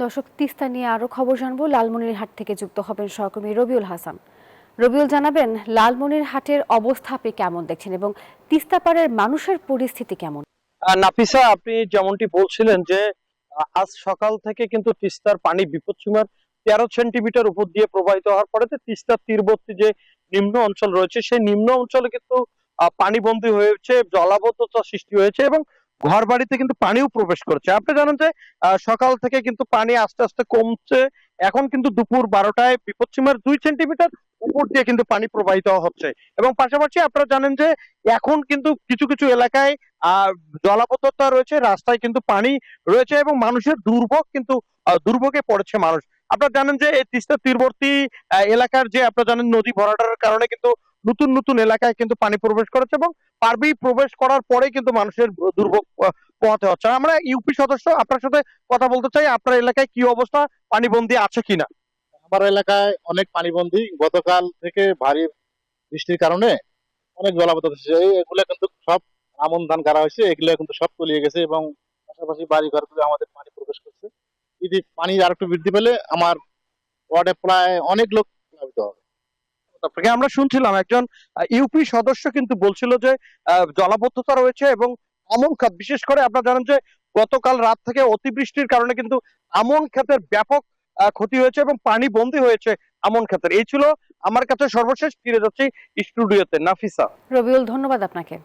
দর্শক, তিস্তা নিয়ে আরো খবর জানবো। লালমনিরহাট থেকে যুক্ত হবেন সহকর্মী রবিউল হাসান। রবিউল, জানাবেন লালমনিরহাটের অবস্থা আপনি কেমন দেখছেন এবং তিস্তা পাড়ের মানুষের পরিস্থিতি কেমন? নাফিসা, আপনি যেমনটি বলছিলেন যে আজ সকাল থেকে কিন্তু তিস্তার পানি বিপদসীমার 13 সেন্টিমিটার উপর দিয়ে প্রবাহিত হওয়ার পরে তিস্তার তীরবর্তী যে নিম্ন অঞ্চল রয়েছে সেই নিম্ন অঞ্চলে কিন্তু পানিবন্দী হয়েছে, জলাবদ্ধতা সৃষ্টি হয়েছে এবং ঘর বাড়িতে কিন্তু পানিও প্রবেশ করছে। আপনি জানেন যে সকাল থেকে কিন্তু পানি আস্তে আস্তে কমছে। এখন কিন্তু দুপুর 12টায় বিপদসীমার 2 সেন্টিমিটার উপর দিয়ে কিন্তু পানি প্রবাহিত হচ্ছে এবং পাশাপাশি আপনারা জানেন যে এখন কিন্তু কিছু কিছু এলাকায় জলাবদ্ধতা রয়েছে, রাস্তায় কিন্তু পানি রয়েছে এবং মানুষের দুর্ভোগ কিন্তু দুর্ভোগে পড়েছে মানুষ। আপনারা জানেন যে এই তিস্তা তীরবর্তী এলাকার যে আপনারা জানেন নদী ভরাটের কারণে কিন্তু নতুন নতুন এলাকায় কিন্তু পানি প্রবেশ করেছে এবং পারবি প্রবেশ করার পরে কিন্তু মানুষের দুর্ভোগ পোহাতে হচ্ছে। আমরা ইউপি সদস্য আপনার সাথে কথা বলতে চাই, আপনার এলাকায় কি অবস্থা, পানিবন্দী আছে কিনা? আমার এলাকায় অনেক পানিবন্দী। গতকাল থেকে ভারী বৃষ্টির কারণে অনেক জলাবদ্ধতা হচ্ছে। এগুলো কিন্তু সব আমন ধান গাড়া হয়েছে, এগুলো কিন্তু সব তলিয়ে গেছে এবং পাশাপাশি বাড়ি ঘরগুলো আমাদের পানি প্রবেশ করছে। যদি পানি আর একটু বৃদ্ধি পেলে আমার ওয়ার্ডে প্রায় অনেক লোক প্লাবিত হবে। আপনাকে আমরা শুনছিলাম একজন ইউপি সদস্য কিন্তু বলছিল যে জলাবদ্ধতা রয়েছে এবং আমন খাত, বিশেষ করে আপনারা জানেন যে গতকাল রাত থেকে অতিবৃষ্টির কারণে কিন্তু আমন খাতের ব্যাপক ক্ষতি হয়েছে এবং পানি বন্দী হয়েছে আমন খাতের। এই ছিল আমার কাছে সর্বশেষ। ফিরে যাচ্ছি স্টুডিওতে। নাফিসা। রবিউল, ধন্যবাদ আপনাকে।